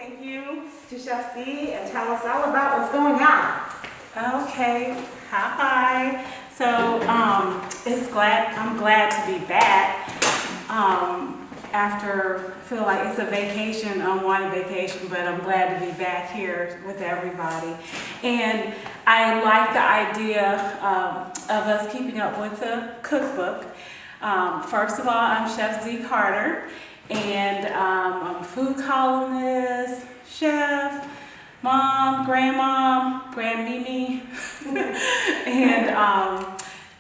Thank you to Chef C and tell us all about what's going on. Okay, hi. So I'm glad to be back. After I feel like it's a vacation, unwanted vacation, but I'm glad to be back here with everybody. And I like the idea of us keeping up with the cookbook. First of all, I'm Chef Z Carter, and I'm a food columnist, chef, mom, grandmom, grandmimi, and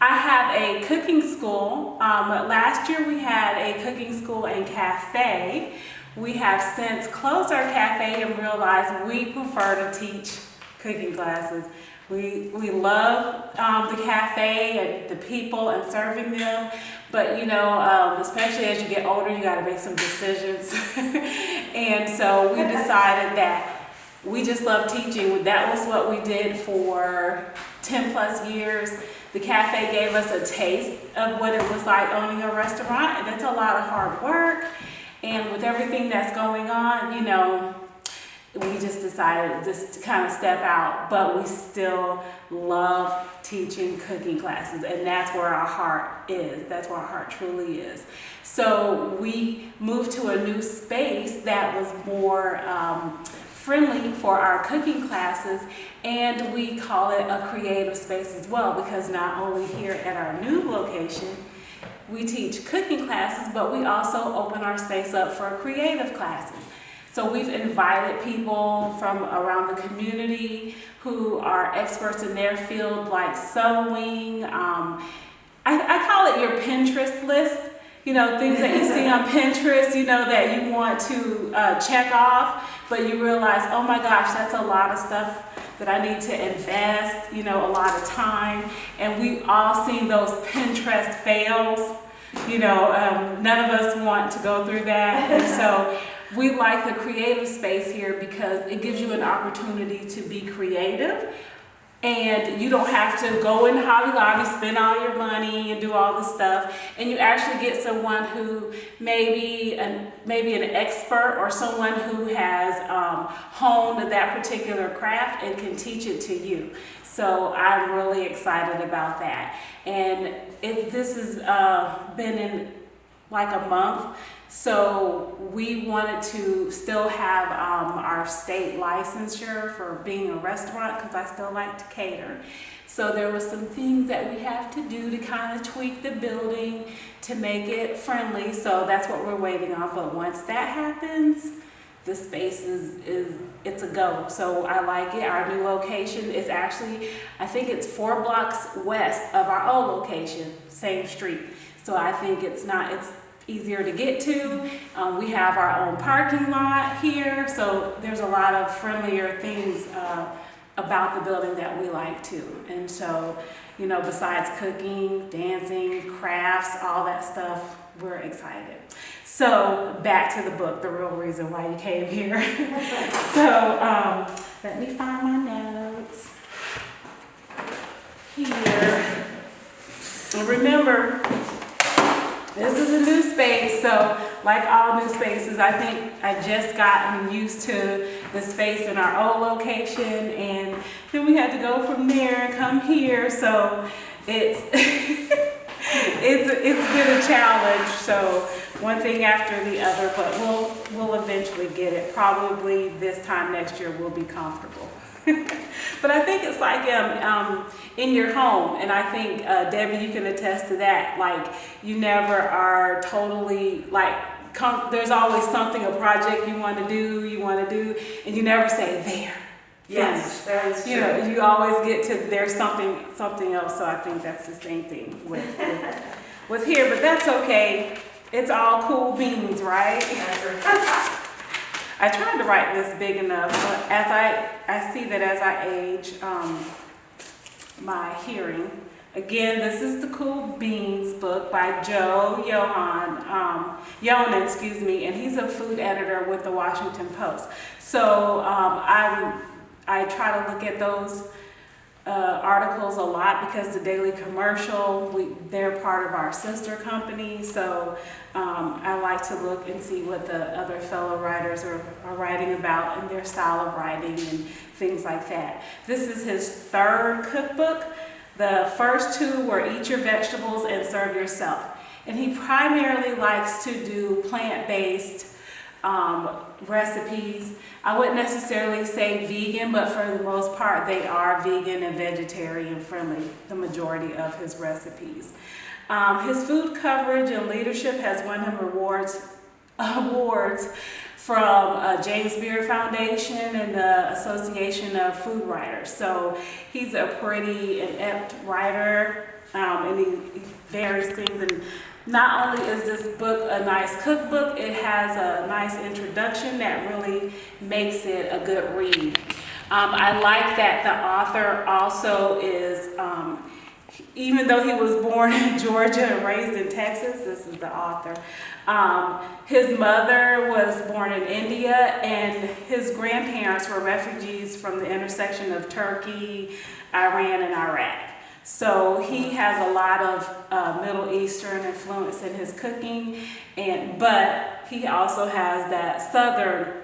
I have a cooking school. Last year we had a cooking school and cafe. We have since closed our cafe and realized we prefer to teach cooking classes. We love the cafe and the people and serving them, but you know, especially as you get older, you got to make some decisions. And so we decided that we just love teaching. That was what we did for 10 plus years. The cafe gave us a taste of what it was like owning a restaurant, and it's a lot of hard work. And with everything that's going on, you know, we just decided just to kind of step out, but we still love teaching cooking classes, and that's where our heart is. That's where our heart truly is. So we moved to a new space that was more friendly for our cooking classes, and we call it a creative space as well, because not only here at our new location we teach cooking classes, but we also open our space up for creative classes. So we've invited people from around the community who are experts in their field, like sewing. I call it your Pinterest list. You know, things that you see on Pinterest, you know, that you want to check off, but you realize, oh my gosh, that's a lot of stuff that I need to invest, you know, a lot of time. And we've all seen those Pinterest fails. You know, none of us want to go through that. And so we like the creative space here because it gives you an opportunity to be creative. And you don't have to go in Hobby Lobby, spend all your money and do all the stuff. And you actually get someone who maybe an expert or someone who has honed that particular craft and can teach it to you. So I'm really excited about that. And this has been in like a month. So we wanted to still have our state licensure for being a restaurant, because I still like to cater. So there were some things that we have to do to kind of tweak the building to make it friendly. So that's what we're waiting on. But once that happens, the space it's a go. So I like it. Our new location is actually, I think it's 4 blocks west of our old location, same street. So I think it's easier to get to. We have our own parking lot here, so there's a lot of friendlier things about the building that we like too. And so, you know, besides cooking, dancing, crafts, all that stuff, we're excited. So back to the book, the real reason why you came here. So let me find my notes here. And remember, this is a new space, so like all new spaces, I think I just gotten used to the space in our old location, and then we had to go from there and come here. So it's it's been a challenge. So one thing after the other, but we'll eventually get it. Probably this time next year we'll be comfortable. But I think it's like in your home, and I think Debbie, you can attest to that. Like, you never are totally like there's always something, a project you want to do, and you never say there. Yes, that is true. You know, you always get to there's something else. So I think that's the same thing with here, but that's okay. It's all cool beans, right? I tried to write this big enough, but as I see that as I age, my hearing. Again, this is the Cool Beans book by Joe Yonan, and he's a food editor with the Washington Post. So I try to look at those articles a lot because the Daily Commercial, they're part of our sister company, so I like to look and see what the other fellow writers are writing about and their style of writing and things like that. This is his third cookbook. The first two were Eat Your Vegetables and Serve Yourself. And he primarily likes to do plant-based recipes. I wouldn't necessarily say vegan, but for the most part, they are vegan and vegetarian friendly, the majority of his recipes. His food coverage and leadership has won him awards from James Beard Foundation and the Association of Food Writers. So he's a pretty adept writer, and he varies things. And not only is this book a nice cookbook, it has a nice introduction that really makes it a good read. I like that the author also is, even though he was born in Georgia and raised in Texas, this is the author. His mother was born in India, and his grandparents were refugees from the intersection of Turkey, Iran, and Iraq. So he has a lot of Middle Eastern influence in his cooking, but he also has that southern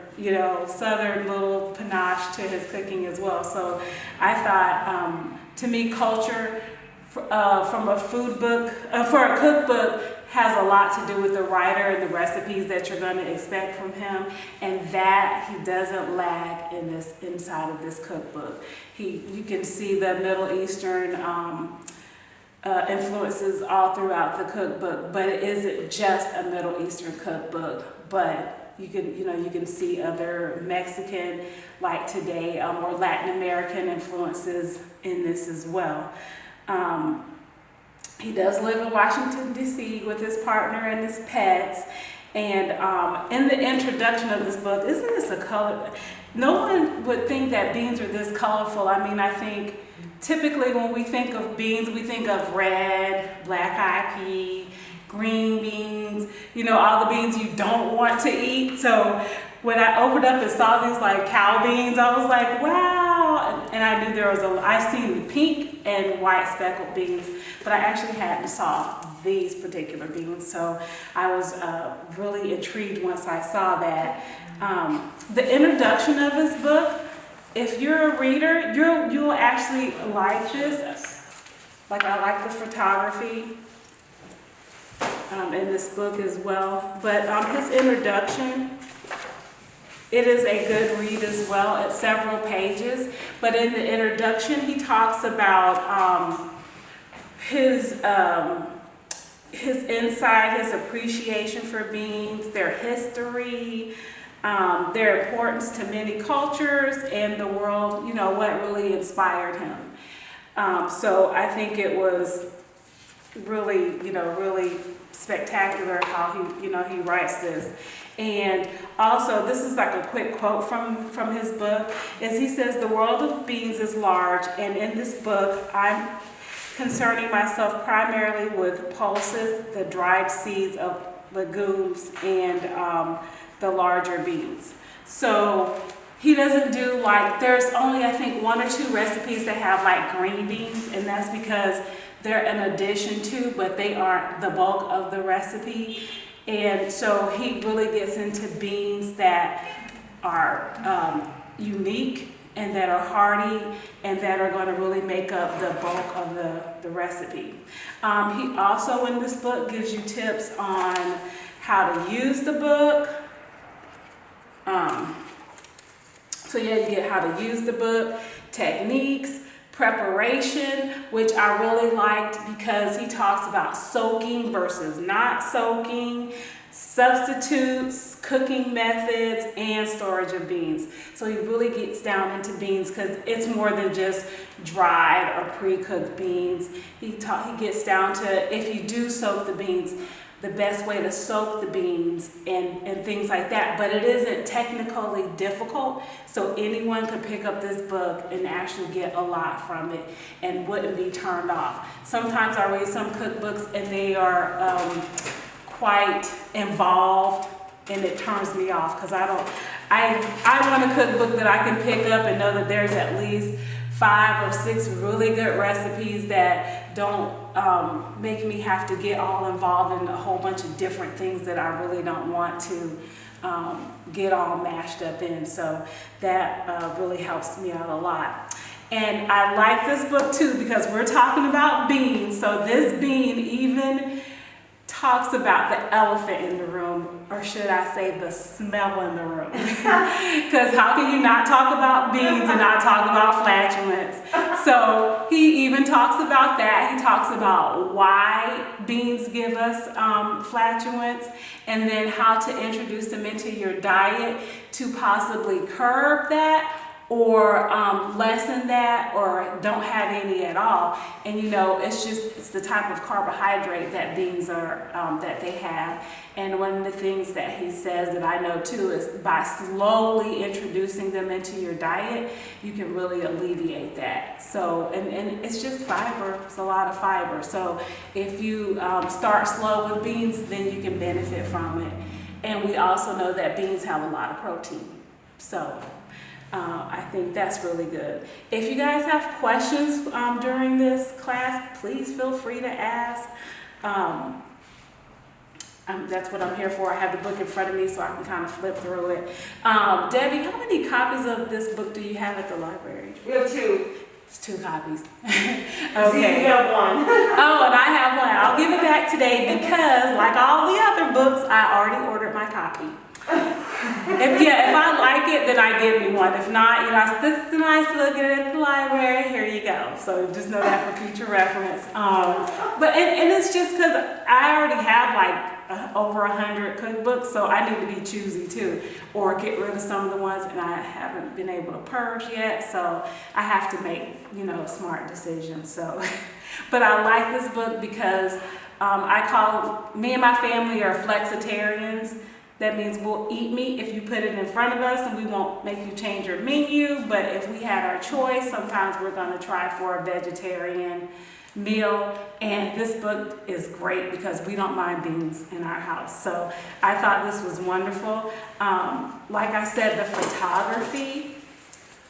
little panache to his cooking as well. So I thought, to me, culture from a food book, for a cookbook, has a lot to do with the writer and the recipes that you're going to expect from him, and that he doesn't lag in this inside of this cookbook. You can see the Middle Eastern influences all throughout the cookbook, but it isn't just a Middle Eastern cookbook, but you can see other Mexican, like today, or Latin American influences in this as well. He does live in Washington, D.C. with his partner and his pets. And in the introduction of this book, isn't this a color? No one would think that beans are this colorful. I mean, I think typically when we think of beans, we think of red, black-eyed pea, green beans, all the beans you don't want to eat. So when I opened up and saw these like cow beans, I was like, wow. And I knew there was I've seen pink and white speckled beans, but I actually hadn't saw these particular beans. So I was really intrigued once I saw that. The introduction of this book, if you're a reader, you'll actually like this. Like, I like the photography in this book as well. But his introduction, it is a good read as well. It's several pages, but in the introduction, he talks about his insight, his appreciation for beans, their history, their importance to many cultures and the world. What really inspired him. So I think it was really, really spectacular how he writes this. And also, this is like a quick quote from his book, is he says, "The world of beans is large, and in this book, I'm concerning myself primarily with pulses, the dried seeds of legumes, and the larger beans." So he doesn't do there's only, I think, 1 or 2 recipes that have like green beans, and that's because they're an addition to, but they aren't the bulk of the recipe. And so he really gets into beans that are unique and that are hearty and that are going to really make up the bulk of the recipe. He also in this book gives you tips on how to use the book. You get how to use the book, techniques, preparation, which I really liked because he talks about soaking versus not soaking, substitutes, cooking methods, and storage of beans. So he really gets down into beans because it's more than just dried or pre-cooked beans. He gets down to, if you do soak the beans, the best way to soak the beans and things like that. But it isn't technically difficult, so anyone could pick up this book and actually get a lot from it and wouldn't be turned off. Sometimes I read some cookbooks and they are quite involved, and it turns me off because I want a cookbook that I can pick up and know that there's at least 5 or 6 really good recipes that don't make me have to get all involved in a whole bunch of different things that I really don't want to get all mashed up in. So that really helps me out a lot. And I like this book too because we're talking about beans. So this bean even talks about the elephant in the room, or should I say the smell in the room. Because how can you not talk about beans and not talk about flatulence? So he even talks about that. He talks about why beans give us flatulence, and then how to introduce them into your diet to possibly curb that, or lessen that, or don't have any at all. And you know, it's the type of carbohydrate that beans are, that they have. And one of the things that he says that I know too is by slowly introducing them into your diet, you can really alleviate that. So, and it's just fiber, it's a lot of fiber. So if you start slow with beans, then you can benefit from it. And we also know that beans have a lot of protein. So I think that's really good. If you guys have questions during this class, please feel free to ask. That's what I'm here for. I have the book in front of me so I can kind of flip through it. Debbie, how many copies of this book do you have at the library? We have 2. It's 2 copies. Okay. Okay. You have 1. Oh, and I have 1. I'll give it back today because, like all the other books, I already ordered my copy. If I like it, then I give me 1. If not, you know, this is nice looking at the library. Here you go. So just know that for future reference. But it's just because I already have like over 100 cookbooks, so I need to be choosy too, or get rid of some of the ones and I haven't been able to purge yet. So I have to make, you know, smart decisions. So, but I like this book because me and my family are flexitarians. That means we'll eat meat if you put it in front of us, and we won't make you change your menu. But if we had our choice, sometimes we're going to try for a vegetarian meal. And this book is great because we don't mind beans in our house. So I thought this was wonderful. Like I said, the photography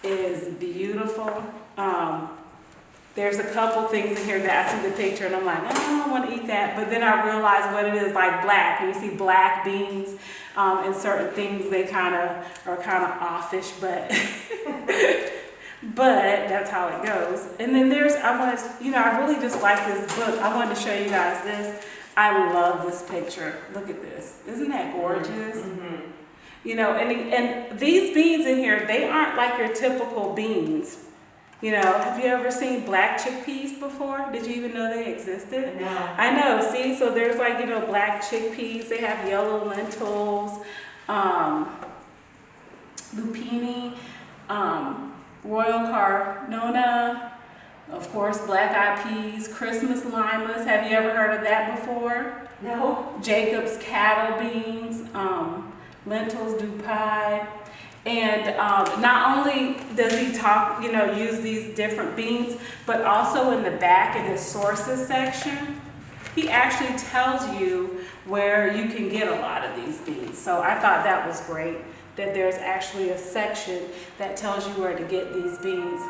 is beautiful. There's a couple things in here that I see the picture and I'm like, oh, I don't want to eat that. But then I realize what it is, like black. When you see black beans and certain things, they are kind of offish, but but that's how it goes. And then I really just like this book. I wanted to show you guys this. I love this picture. Look at this. Isn't that gorgeous? Mm-hmm. You know, and these beans in here, they aren't like your typical beans. You know, have you ever seen black chickpeas before? Did you even know they existed? No. I know, see, so there's like, you know, black chickpeas, they have yellow lentils, lupini, royal cardona, of course, black-eyed peas, Christmas limas. Have you ever heard of that before? No. Jacob's cattle beans, lentils du pie. And not only does he use these different beans, but also in the back in his sources section, he actually tells you where you can get a lot of these beans. So I thought that was great, that there's actually a section that tells you where to get these beans.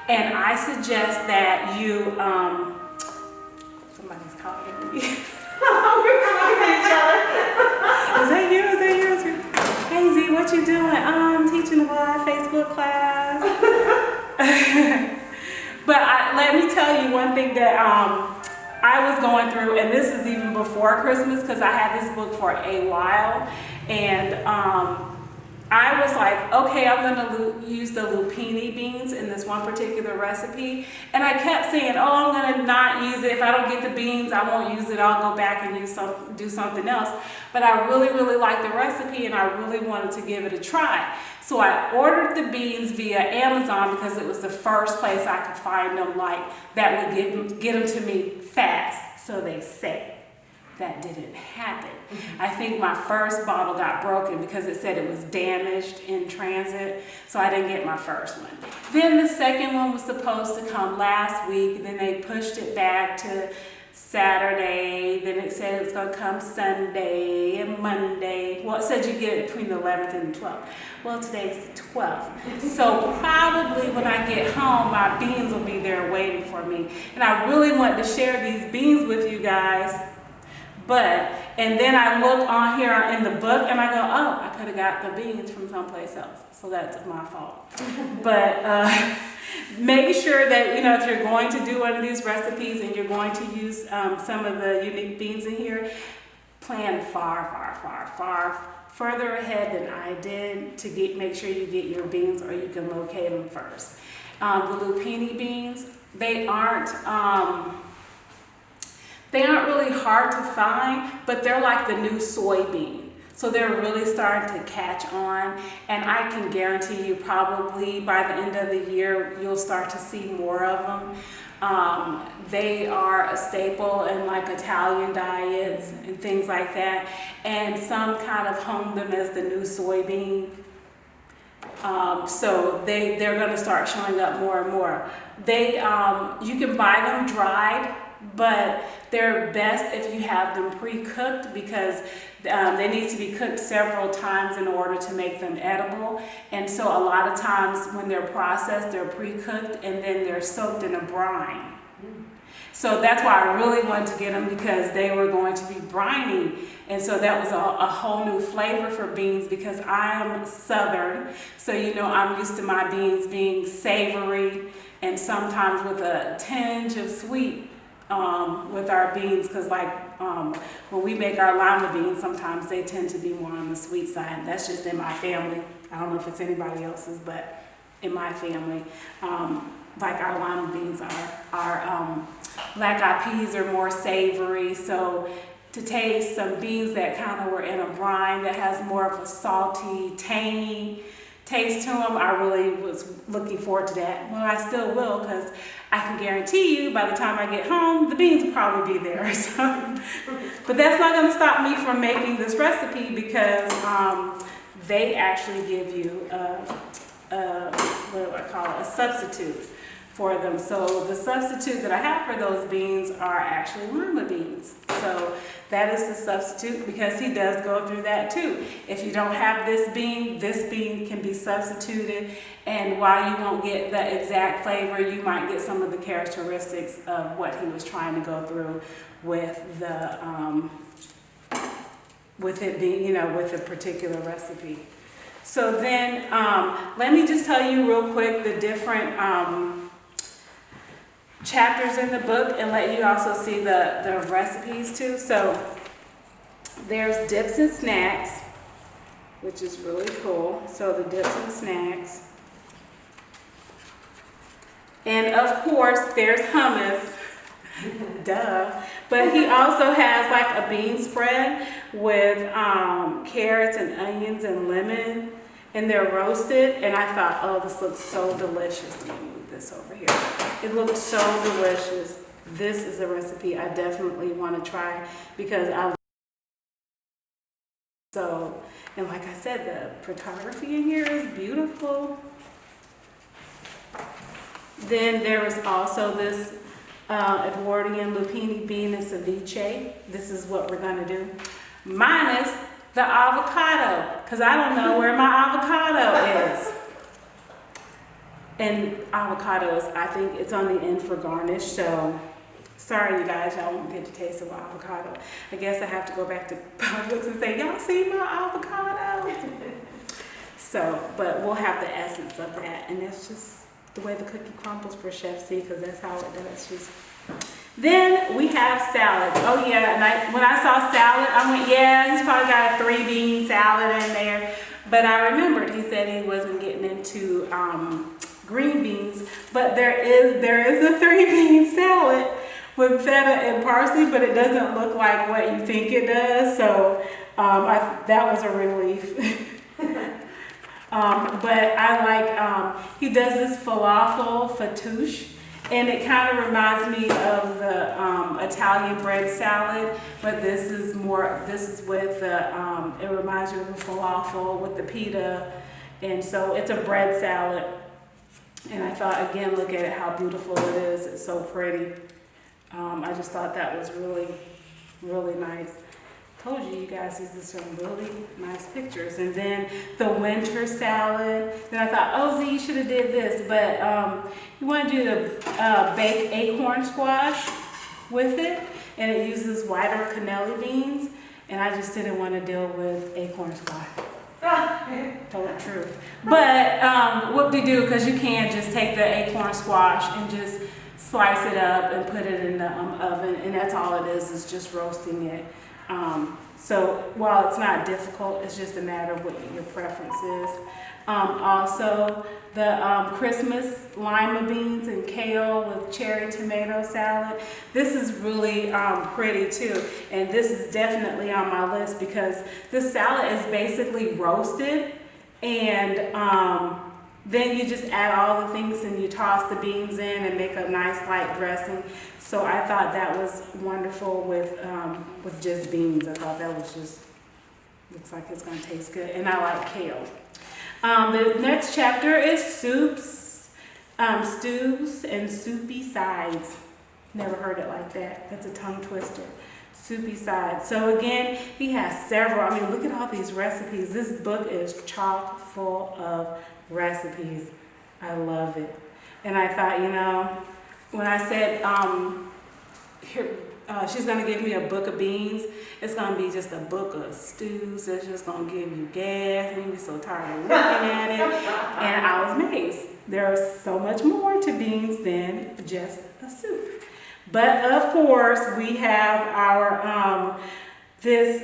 And I suggest that you, somebody's calling me. Is that you? Is that yours? Hey Z, what you doing? I'm teaching a live Facebook class. But let me tell you one thing that I was going through, and this is even before Christmas, because I had this book for a while, and I was like, okay, I'm going to use the lupini beans in this one particular recipe. And I kept saying, oh, I'm going to not use it. If I don't get the beans, I won't use it. I'll go back and do something else. But I really, really liked the recipe and I really wanted to give it a try. So I ordered the beans via Amazon because it was the first place I could find them that would get them to me fast, so they say. That didn't happen. I think my first bottle got broken because it said it was damaged in transit, so I didn't get my first one. Then the second one was supposed to come last week, then they pushed it back to Saturday, then it said it's gonna come Sunday and Monday. Well, it said you get it between the 11th and the 12th. Well, today's the 12th. So probably when I get home, my beans will be there waiting for me. And I really want to share these beans with you guys. And then I look on here in the book and I go, oh, I could have got the beans from someplace else. So that's my fault. But make sure that, if you're going to do one of these recipes and you're going to use some of the unique beans in here, plan far further ahead than I did to make sure you get your beans, or you can locate them first. The lupini beans, they aren't really hard to find, but they're like the new soybean. So they're really starting to catch on, and I can guarantee you probably by the end of the year, you'll start to see more of them. They are a staple in like Italian diets and things like that, and some kind of hone them as the new soybean. So they're going to start showing up more and more. You can buy them dried, but they're best if you have them pre-cooked, because they need to be cooked several times in order to make them edible. And so a lot of times when they're processed, they're pre-cooked and then they're soaked in a brine. So that's why I really wanted to get them, because they were going to be briny. And so that was a whole new flavor for beans, because I'm Southern. So, I'm used to my beans being savory and sometimes with a tinge of sweet with our beans, because when we make our lima beans, sometimes they tend to be more on the sweet side. That's just in my family. I don't know if it's anybody else's, but in my family, our lima beans are black eyed peas are more savory. So to taste some beans that kind of were in a brine that has more of a salty, tangy taste to them, I really was looking forward to that. Well, I still will, because I can guarantee you by the time I get home, the beans will probably be there. So, but that's not going to stop me from making this recipe, because they actually give you a substitute for them. So the substitute that I have for those beans are actually lima beans. So that is the substitute, because he does go through that too. If you don't have this bean can be substituted, and while you won't get the exact flavor, you might get some of the characteristics of what he was trying to go through with with it being, with a particular recipe. So then let me just tell you real quick the different chapters in the book, and let you also see the recipes too. So there's dips and snacks, which is really cool. So the dips and snacks. And of course there's hummus, duh. But he also has like a bean spread with carrots and onions and lemon, and they're roasted. And I thought, oh, this looks so delicious. Let me move this over here. It looks so delicious. This is a recipe I definitely want to try, because and like I said, the photography in here is beautiful. Then there is also this Edwardian lupini bean and ceviche. This is what we're going to do, minus the avocado, because I don't know where my avocado is. And avocado is, I think it's on the end for garnish. So sorry, you guys, y'all won't get to taste of avocado. I guess I have to go back to Publix and say, y'all see my avocado? So, but we'll have the essence of that, and that's just the way the cookie crumbles for Chef C, because that's how it does. Then we have salad. Oh yeah, and when I saw salad, I went, yeah, he's probably got a 3-bean salad in there. But I remembered he said he wasn't getting into green beans, but there is a 3-bean salad with feta and parsley, but it doesn't look like what you think it does. So that was a relief. But I like, he does this falafel fattoush, and it kind of reminds me of the Italian bread salad, but this is with the, it reminds you of the falafel with the pita, and so it's a bread salad. And I thought, again, look at it, how beautiful it is. It's so pretty. I just thought that was really, really nice. Told you guys these are some really nice pictures. And then the winter salad. Then I thought, oh, Z, you should have did this. But he wanted you to bake acorn squash with it. And it uses whiter cannelli beans. And I just didn't want to deal with acorn squash. Told the truth. But whoop-de-doo, because you can just take the acorn squash and just slice it up and put it in the oven. And that's all it is just roasting it. So while it's not difficult, it's just a matter of what your preference is. Also, the Christmas lima beans and kale with cherry tomato salad. This is really pretty too. And this is definitely on my list because this salad is basically roasted and then you just add all the things and you toss the beans in and make a nice light dressing. So I thought that was wonderful with just beans. I thought that was just, looks like it's gonna taste good. And I like kale. The next chapter is soups, stews, and soupy sides. Never heard it like that. That's a tongue twister. Soupy sides. So again, he has several. I mean, look at all these recipes. This book is chock full of recipes. I love it. And I thought, you know, when I said she's going to give me a book of beans, it's going to be just a book of stews. It's just going to give you gas. Made me so tired of looking at it. And I was amazed. There's so much more to beans than just a soup. But of course, we have our this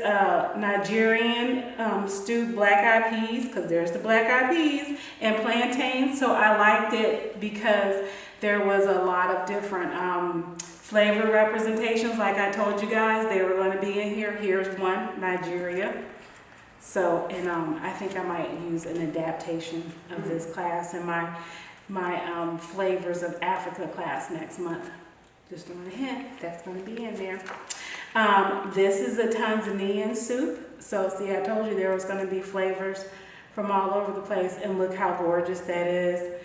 Nigerian stewed black-eyed peas, because there's the black-eyed peas, and plantains. So I liked it because there was a lot of different flavor representations. Like I told you guys, they were going to be in here. Here's one, Nigeria. So, and I think I might use an adaptation of this class in my flavors of Africa class next month. Just throwing a hint, that's going to be in there. This is a Tanzanian soup. So see, I told you there was going to be flavors from all over the place, and look how gorgeous that is.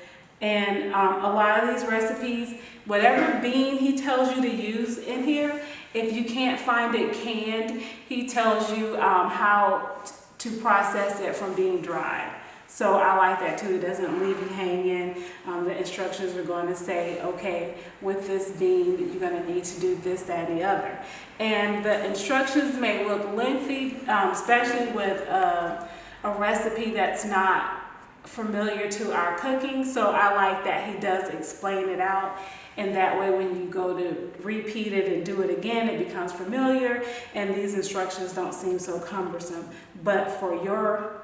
And a lot of these recipes, whatever bean he tells you to use in here, if you can't find it canned, he tells you how to process it from being dried. So I like that too. It doesn't leave you hanging. The instructions are going to say, okay, with this bean, you're going to need to do this, that, and the other. And the instructions may look lengthy, especially with a recipe that's not familiar to our cooking. So I like that he does explain it out. And that way when you go to repeat it and do it again, it becomes familiar. And these instructions don't seem so cumbersome. But for your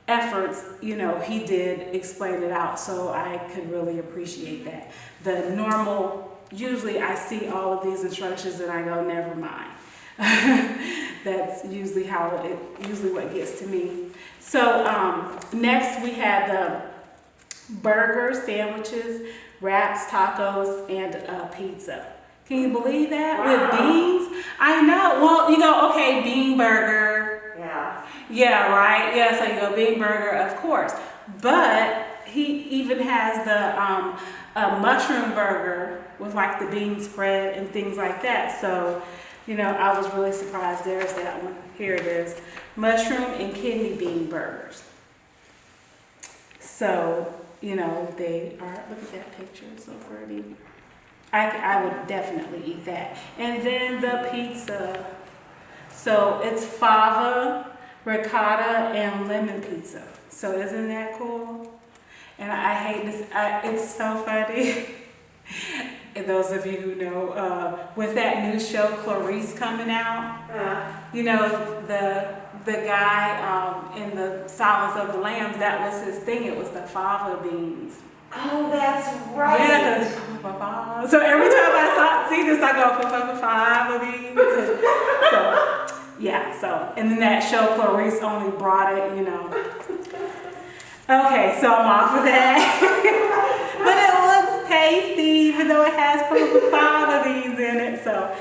efforts, you know, he did explain it out, so I could really appreciate that. The normal, usually I see all of these instructions and I go, never mind. That's usually what gets to me. So next we have the burgers, sandwiches, wraps, tacos, and pizza. Can you believe that? Wow. With beans? I know. Well, you go, okay, bean burger. Yeah. Yeah, right? Yeah, so you go bean burger, of course. But he even has the mushroom burger with like the bean spread and things like that. So, you know, I was really surprised. There's that one. Here it is. Mushroom and kidney bean burgers. So, you know, they are, look at that picture, so pretty. I would definitely eat that. And then the pizza. So it's fava, ricotta, and lemon pizza. So isn't that cool? And I hate this. It's so funny. And those of you who know, with that new show Clarice coming out, you know, the guy in the Silence of the Lambs, that was his thing. It was the fava beans. Oh, that's right. Yeah, so every time I see this, I go fava beans. So yeah, so and then that show Clarice only brought it, you know. Okay, so I'm off of that. But it looks tasty, even though it has fava beans in it. So,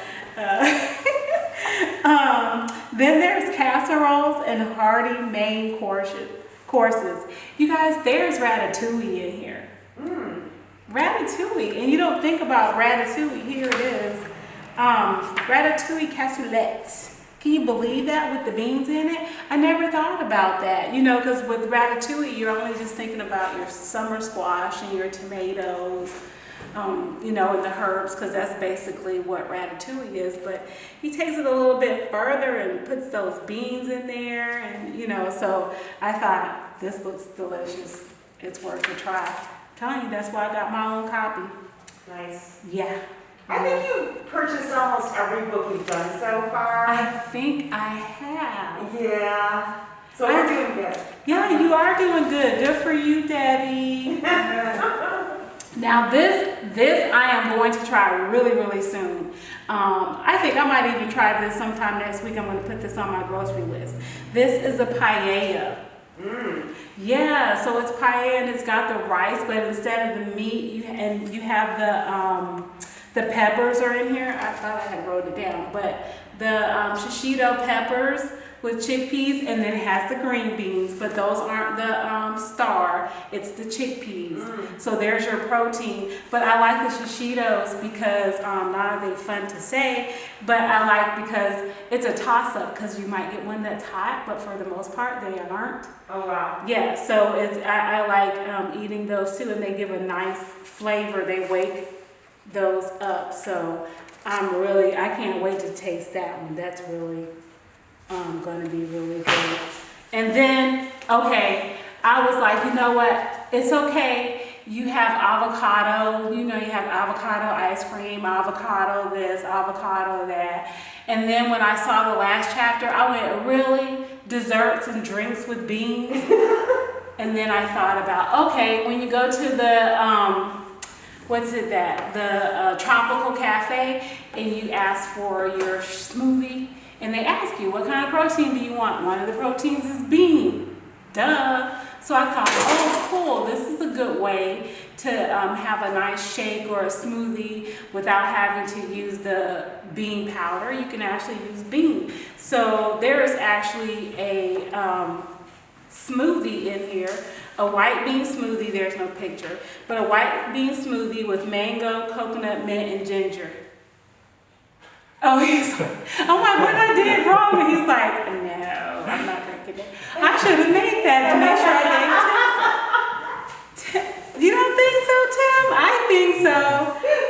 then there's casseroles and hearty main courses. You guys, there's ratatouille in here. Ratatouille, and you don't think about ratatouille. Here it is. Ratatouille cassoulet. Can you believe that with the beans in it? I never thought about that, you know, because with ratatouille, you're only just thinking about your summer squash and your tomatoes, you know, and the herbs, because that's basically what ratatouille is. But he takes it a little bit further and puts those beans in there, and, you know, so I thought, this looks delicious. It's worth a try. I'm telling you, that's why I got my own copy. Nice. Yeah. I think you've purchased almost every book you've done so far. I think I have. Yeah. So we're doing good. Yeah, you are doing good. Good for you, Debbie. Now this I am going to try really, really soon. I think I might even try this sometime next week. I'm going to put this on my grocery list. This is a paella. Yeah, so it's paella and it's got the rice, but instead of the meat, you have the peppers are in here. I thought I had wrote it down, but the shishito peppers with chickpeas, and then it has the green beans, but those aren't the star, it's the chickpeas. So there's your protein. But I like the shishitos because, not are they fun to say, but I like because it's a toss-up, because you might get one that's hot, but for the most part, they aren't. Oh, wow. Yeah, so I like eating those too, and they give a nice flavor. They wake those up, so I can't wait to taste that one. That's really going to be really good. And then, okay, I was like, you know what? It's okay. You have avocado, you know, you have avocado ice cream, avocado this, avocado that. And then when I saw the last chapter, I went, really? Desserts and drinks with beans? And then I thought about, okay, when you go to the, the tropical cafe, and you ask for your smoothie, and they ask you, what kind of protein do you want? One of the proteins is bean. Duh. So I thought, oh, cool, this is a good way to have a nice shake or a smoothie without having to use the bean powder. You can actually use bean. So there's actually a smoothie in here, a white bean smoothie. There's no picture, but a white bean smoothie with mango, coconut, mint, and ginger. Oh, he's like, I'm like, what I did wrong? And he's like, no, I'm not drinking it. I should have made that to make sure I gave Tim. You don't think so, Tim? I think so.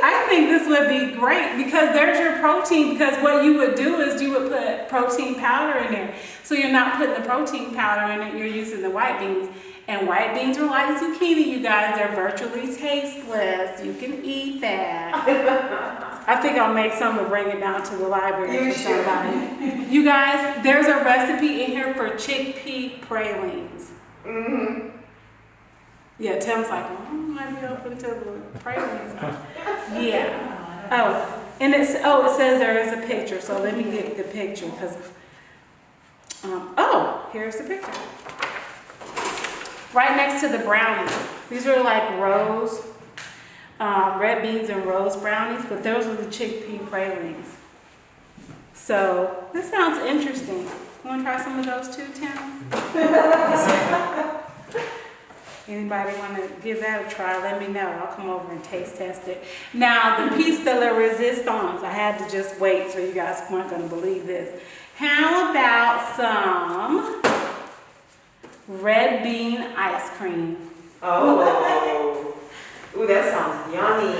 I think this would be great because there's your protein, because what you would do is you would put protein powder in there. So you're not putting the protein powder in it, you're using the white beans. And white beans are like zucchini, you guys. They're virtually tasteless. You can eat that. I think I'll make some and bring it down to the library for somebody. You guys, there's a recipe in here for chickpea pralines. Yeah, Tim's like, I might be open to the pralines. Yeah. Oh, and it says there is a picture. So let me get the picture because. Here's the picture. Right next to the brownies. These are like rose, red beans and rose brownies, but those are the chickpea pralines. So this sounds interesting. You want to try some of those too, Tim? Anybody want to give that a try? Let me know. I'll come over and taste test it. Now, the piece de la resistance, I had to just wait so you guys weren't going to believe this. How about some red bean ice cream? Oh, ooh, that sounds yummy.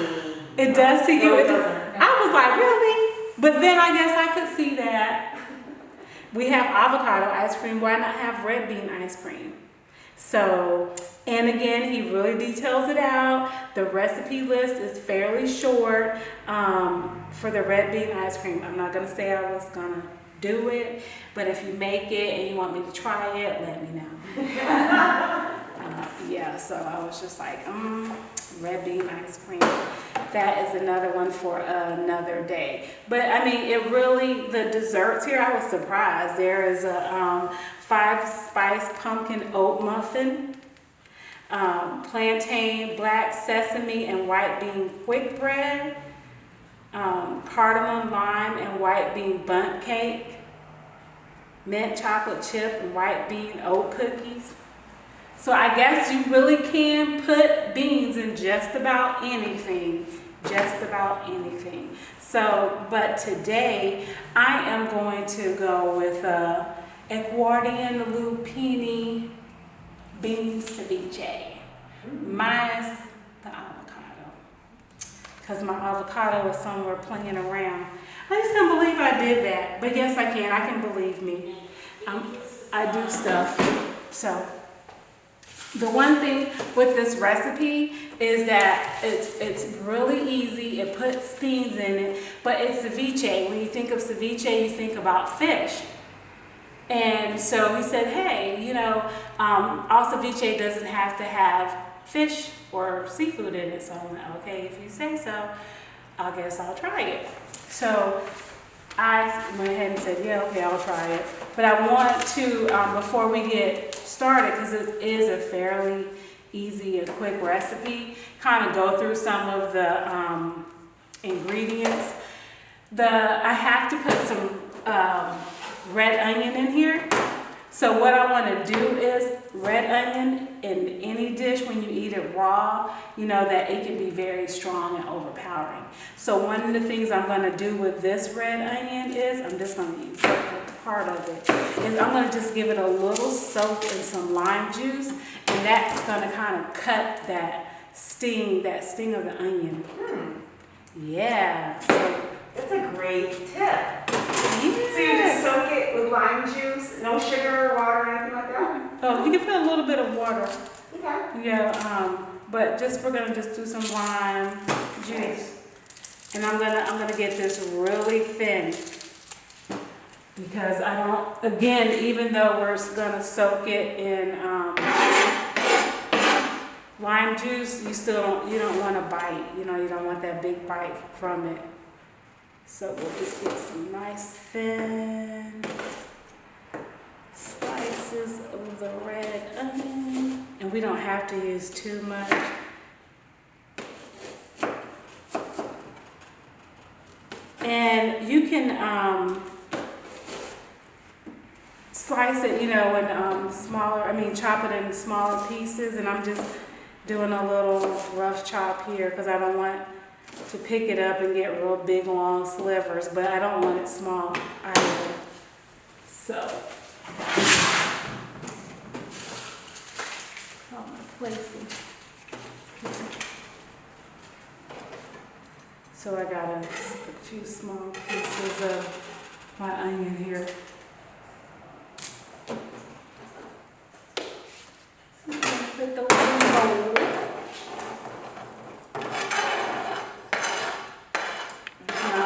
It does to you? No, it doesn't. I was like, really? But then I guess I could see that. We have avocado ice cream. Why not have red bean ice cream? So, and again, he really details it out. The recipe list is fairly short for the red bean ice cream. I'm not going to say I was going to do it, but if you make it and you want me to try it, let me know. Yeah, so I was just like, red bean ice cream. That is another one for another day. But I mean, it really, the desserts here, I was surprised. There is a 5-spice pumpkin oat muffin, plantain, black sesame, and white bean quick bread, cardamom, lime, and white bean bundt cake, mint chocolate chip and white bean oat cookies, So I guess you really can put beans in just about anything. Just about anything. So, but today I am going to go with Edwardian lupini bean ceviche minus the avocado, because my avocado is somewhere playing around. I just can't believe I did that, but yes, I can. I can believe me. I do stuff. So the one thing with this recipe is that it's really easy. It puts beans in it, but it's ceviche. When you think of ceviche, you think about fish. And so he said, hey, you know, all ceviche doesn't have to have fish or seafood in it. So I'm like, okay, if you say so, I guess I'll try it. So I went ahead and said, yeah, okay, I'll try it. But I want to, before we get started, because it is a fairly easy and quick recipe, kind of go through some of the ingredients. I have to put some red onion in here. So what I want to do is red onion in any dish, when you eat it raw, you know that it can be very strong and overpowering. So one of the things I'm going to do with this red onion is, I'm just going to use part of it, is I'm going to just give it a little soak in some lime juice, and that's going to kind of cut that sting of the onion. Yeah. So that's a great tip. So you just soak it with lime juice, no sugar, water, or anything like that? Oh, you can put a little bit of water. Okay. Yeah, but we're gonna just do some lime juice, and I'm gonna get this really thin, because I don't. Again, even though we're gonna soak it in lime juice, you don't want to bite. You know, you don't want that big bite from it. So we'll just get some nice thin slices of the red onion. And we don't have to use too much. And you can slice it, you know, in chop it in smaller pieces. And I'm just doing a little rough chop here because I don't want to pick it up and get real big long slivers, but I don't want it small either. So so I got a few small pieces of my onion here. So I'm gonna put the little bowl.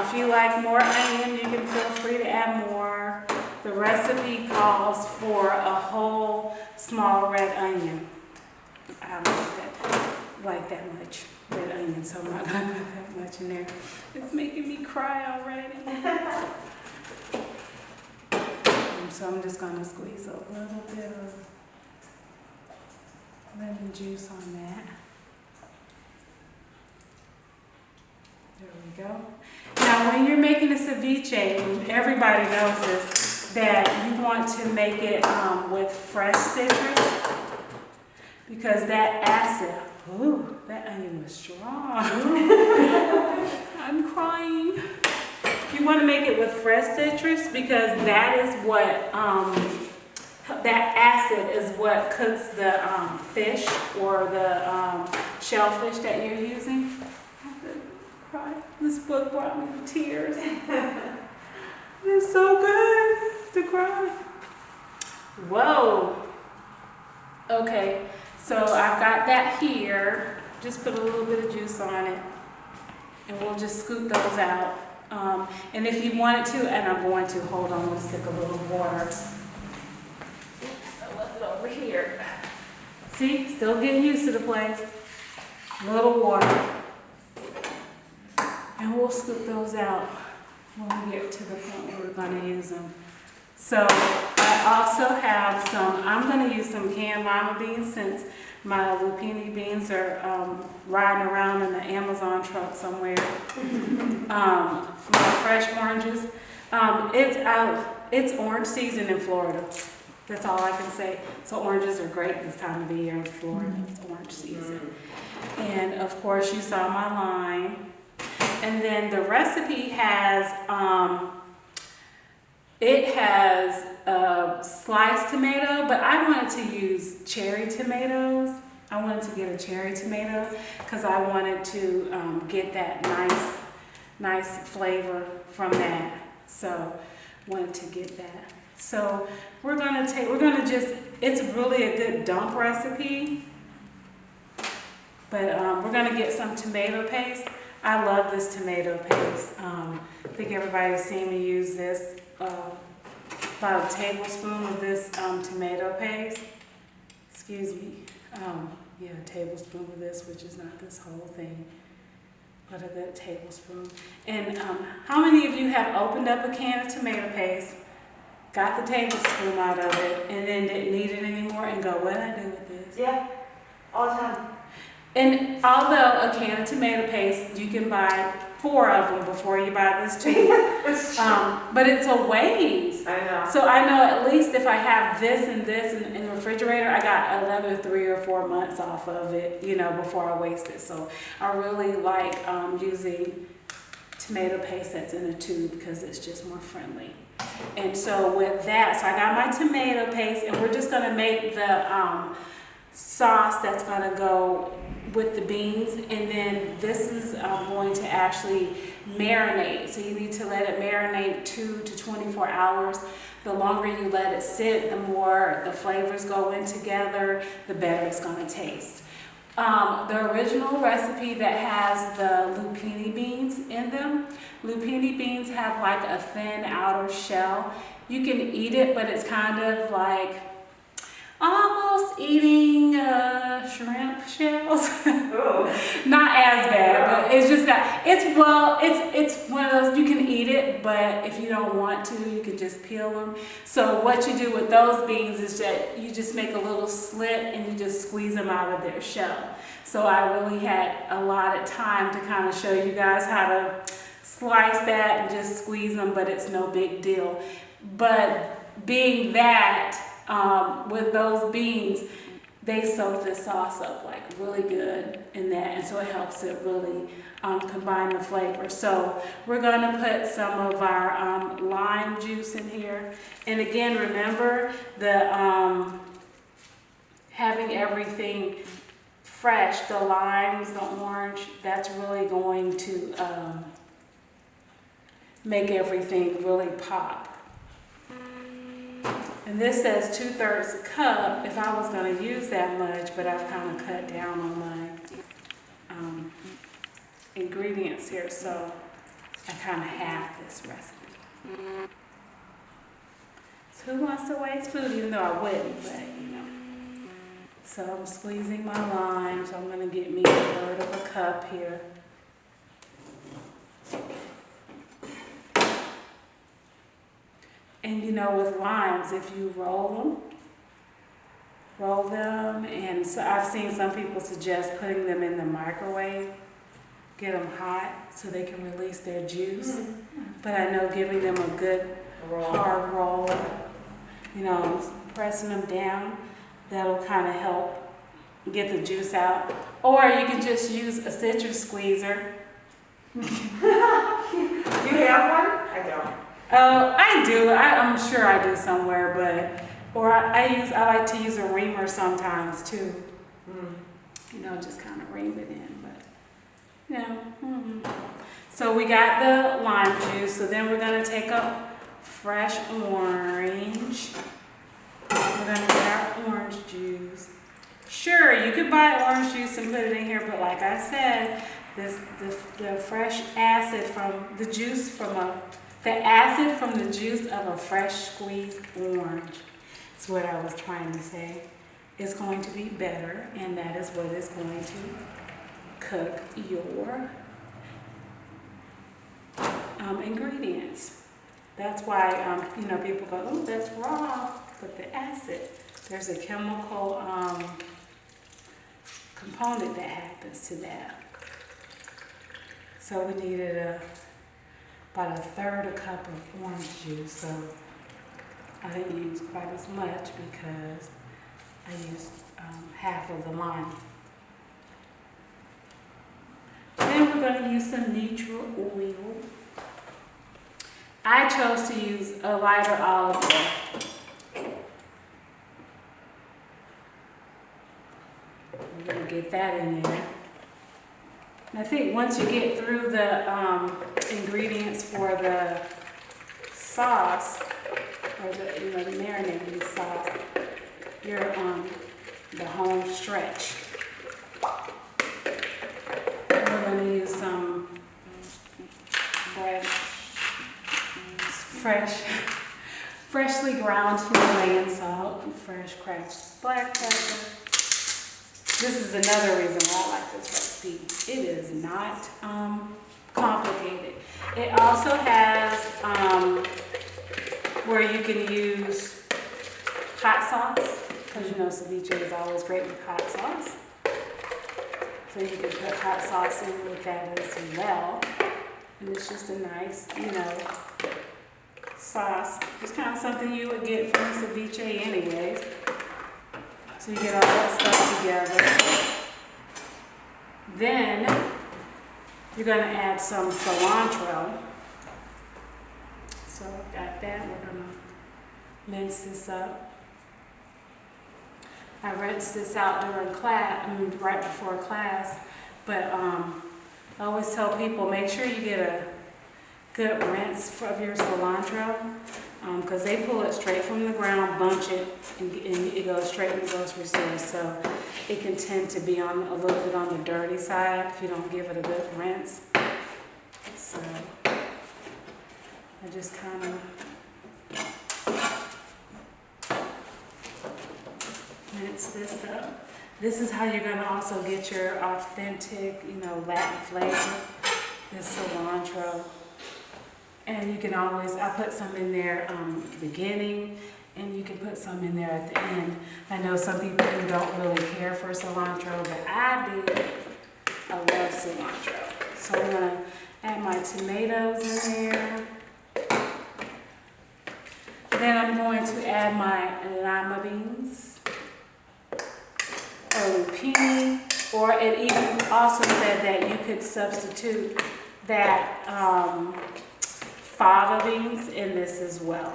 If you like more onion, you can feel free to add more. The recipe calls for a whole small red onion. I don't like that much red onion, so I'm not going to put that much in there. It's making me cry already. So I'm just going to squeeze a little bit of lemon juice on that. There we go. Now, when you're making a ceviche, everybody knows this, that you want to make it with fresh citrus, because that acid, ooh, that onion was strong. I'm crying. You want to make it with fresh citrus because that is what, that acid is what cooks the fish or the shellfish that you're using. This book brought me to tears. It's so good to cry. Whoa. Okay, so I've got that here. Just put a little bit of juice on it, and we'll just scoop those out. And if you wanted to, and I'm going to, hold on, let's stick a little water. Oops, I left it over here. See, still getting used to the place. A little water. And we'll scoop those out when we get to the point where we're going to use them. So I also have I'm going to use some canned lima beans since my lupini beans are riding around in the Amazon truck somewhere. My fresh oranges. It's orange season in Florida. That's all I can say. So oranges are great this time of the year in Florida. It's orange season. And of course you saw my lime. And then the recipe has, it has sliced tomato, but I wanted to use cherry tomatoes. I wanted to get a cherry tomato because I wanted to get that nice flavor from that. So wanted to get that. So we're gonna it's really a good dump recipe, but we're gonna get some tomato paste. I love this tomato paste. I think everybody's seen me use this, about a tablespoon of this tomato paste. Excuse me. Yeah, a tablespoon of this, which is not this whole thing, but a good tablespoon. And how many of you have opened up a can of tomato paste, got the tablespoon out of it, and then didn't need it anymore and go, what did I do with this? Yeah, all the time. And although a can of tomato paste, you can buy 4 of them before you buy this tube. It's true. But it's a waste. I know. So I know at least if I have this and this in the refrigerator, I got another 3 or 4 months off of it, you know, before I waste it. So I really like using tomato paste that's in a tube because it's just more friendly. And so with that, so I got my tomato paste, and we're just gonna make the sauce that's gonna go with the beans, and then this is going to actually marinate. So you need to let it marinate 2 to 24 hours. The longer you let it sit, the more the flavors go in together, the better it's gonna taste. The original recipe that has the lupini beans in them, lupini beans have like a thin outer shell. You can eat it, but it's kind of like almost eating shrimp shells. Not as bad, but it's just got, it's one of those, you can eat it, but if you don't want to, you can just peel them. So what you do with those beans is that you just make a little slit and you just squeeze them out of their shell. So I really had a lot of time to kind of show you guys how to slice that and just squeeze them, but it's no big deal. But being that, with those beans, they soak the sauce up like really good in that, and so it helps it really combine the flavor. So we're gonna put some of our lime juice in here, and again, remember the having everything fresh, the limes, the orange, that's really going to make everything really pop. And this says 2/3 cup if I was going to use that much, but I've kind of cut down on my ingredients here, so I kind of half this recipe. So who wants to waste food, even though I wouldn't, but you know. So I'm squeezing my lime, so I'm going to get me 1/3 of a cup here. And you know, with limes, if you roll them, and so I've seen some people suggest putting them in the microwave, get them hot so they can release their juice. But I know giving them a good hard roll, you know, pressing them down, that'll kind of help get the juice out. Or you can just use a citrus squeezer. You have one? I don't. I do. I'm sure I do somewhere, but I like to use a reamer sometimes too. You know, just kind of ream it in, but you know. So we got the lime juice. So then we're gonna take a fresh orange. We're gonna get our orange juice. Sure, you could buy orange juice and put it in here, but like I said, the fresh acid from the juice the acid from the juice of a fresh squeezed orange is what I was trying to say. It's going to be better, and that is what is going to cook your ingredients. That's why you know, people go, oh, that's raw, but the acid, there's a chemical component that happens to that. So we needed about 1/3 cup of orange juice. So I didn't use quite as much because I used half of the lime. Then we're going to use some neutral oil. I chose to use a lighter olive oil. We're going to get that in there. And I think once you get through the ingredients for the sauce, or the marinating sauce, you're on the home stretch. We're going to use some freshly ground Himalayan salt, and fresh cracked black pepper. This is another reason why I like this recipe. It is not complicated. It also has where you can use hot sauce, because ceviche is always great with hot sauce. So you can put hot sauce in with that as well. And it's just a nice, sauce. It's kind of something you would get from ceviche anyways. So you get all that stuff together. Then you're going to add some cilantro. So I've got that. We're going to mince this up. I rinsed this out during class, right before class. But I always tell people, make sure you get a good rinse of your cilantro, because they pull it straight from the ground, bunch it, and it goes straight in the grocery store. So it can tend to be on a little bit on the dirty side if you don't give it a good rinse. So I just kind of mince this up. This is how you're going to also get your authentic, Latin flavor, this cilantro. And you can always, I put some in there at the beginning, and you can put some in there at the end. I know some people who don't really care for cilantro, but I do. I love cilantro. So I'm going to add my tomatoes in there. Then I'm going to add my lima beans, or lupini, or it even also said that you could substitute that fava beans in this as well.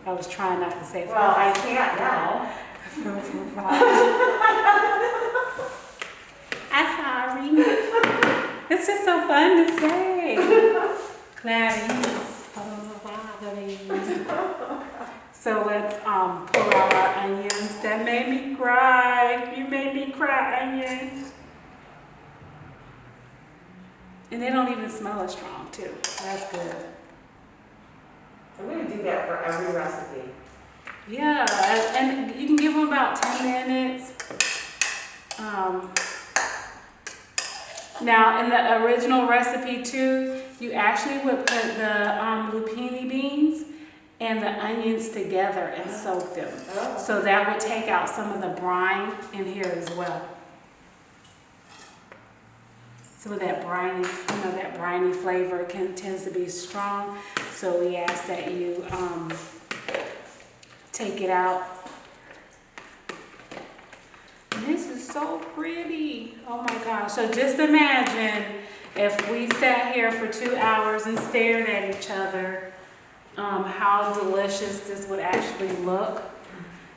I was trying not to say fava. Well, I can't now. I'm sorry. It's just so fun to say. Clarice, fava beans. So let's pull out our onions. That made me cry. You made me cry, onions. And they don't even smell as strong, too. That's good. I'm going to do that for every recipe. Yeah, and you can give them about 10 minutes. Now, in the original recipe, too, you actually would put the lupini beans and the onions together and soak them. Oh. So that would take out some of the brine in here as well. Some of that briny, that briny flavor tends to be strong. So we ask that you take it out. And this is so pretty. Oh my gosh. So just imagine if we sat here for 2 hours and stared at each other, how delicious this would actually look.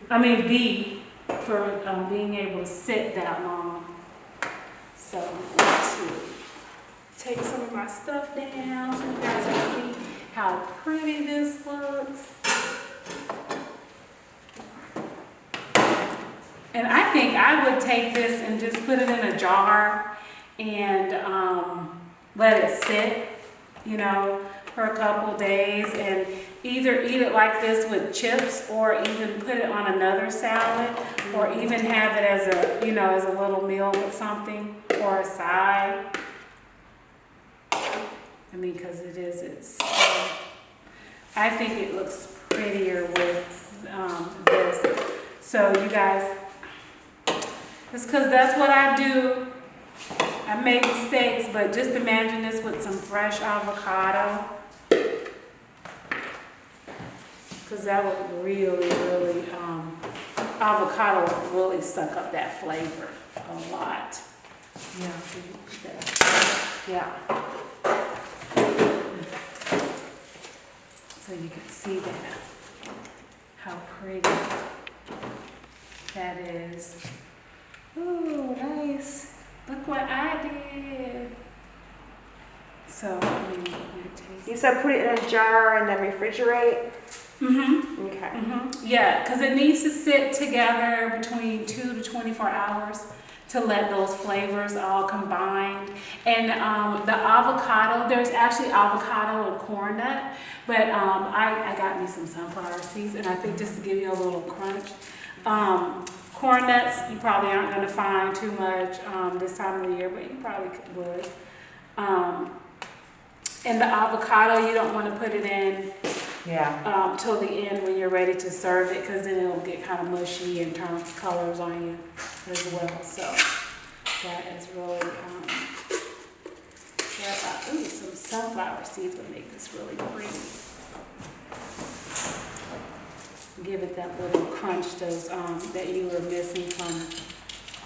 Be for being able to sit that long. So I'm going to take some of my stuff down so you guys can see how pretty this looks. And I think I would take this and just put it in a jar and let it sit, for a couple days, and either eat it like this with chips, or even put it on another salad, or even have it as a little meal with something, or a side. Because I think it looks prettier with this. So you guys, it's because that's what I do. I make mistakes, but just imagine this with some fresh avocado. because that would really, avocado would really suck up that flavor a lot. Yeah, so you put that. Yeah. So you can see that, how pretty that is. Ooh, nice. Look what I did. So, I mean, it tastes. You said put it in a jar and then refrigerate? Mm-hmm. Okay. Mm-hmm. Yeah, because it needs to sit together between 2 to 24 hours to let those flavors all combine. And the avocado, there's actually avocado and corn nut, but I got me some sunflower seeds, and I think just to give you a little crunch. Corn nuts, you probably aren't going to find too much this time of the year, but you probably would. And the avocado, you don't want to put it in till the end when you're ready to serve it, because then it'll get kind of mushy and turn colors on you as well. So that is really, some sunflower seeds would make this really pretty. Give it that little crunch that you were missing from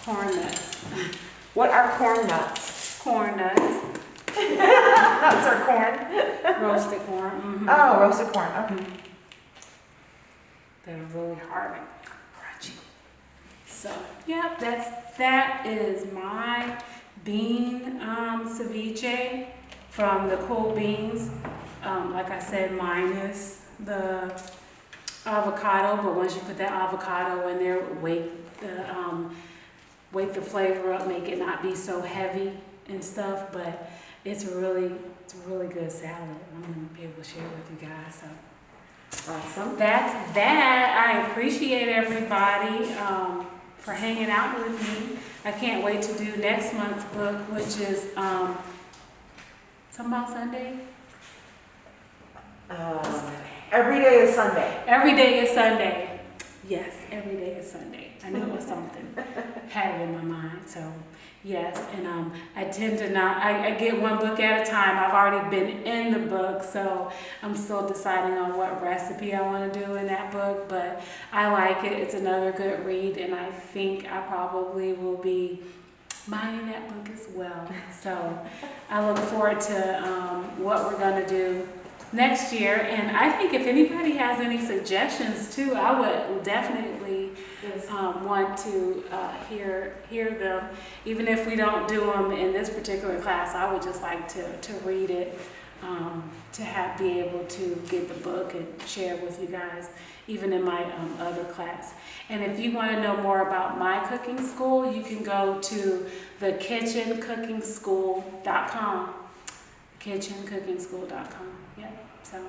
corn nuts. What are corn nuts? Corn nuts. Nuts are corn. Roasted corn. Mm-hmm. Oh, roasted corn. Okay. That are really hard and crunchy. So, yeah, that is my bean ceviche from the Cool Beans. Like I said, minus the avocado, but once you put that avocado in there, wake the flavor up, make it not be so heavy and stuff. But it's a really good salad. I'm gonna be able to share it with you guys. So Awesome. that's that. I appreciate everybody for hanging out with me. I can't wait to do next month's book, which is somehow Sunday. Every day is Sunday. Every day is Sunday. Yes, every day is Sunday. I knew it was something. Had it in my mind. So yes, and I tend to not. I get one book at a time. I've already been in the book, so I'm still deciding on what recipe I want to do in that book. But I like it. It's another good read, and I think I probably will be buying that book as well. So I look forward to what we're going to do next year. And I think if anybody has any suggestions too, I would definitely want to hear them. Even if we don't do them in this particular class, I would just like to read it, to be able to get the book and share it with you guys, even in my other class. And if you want to know more about my cooking school, you can go to thekitchencookingschool.com. Kitchencookingschool.com. Yeah, so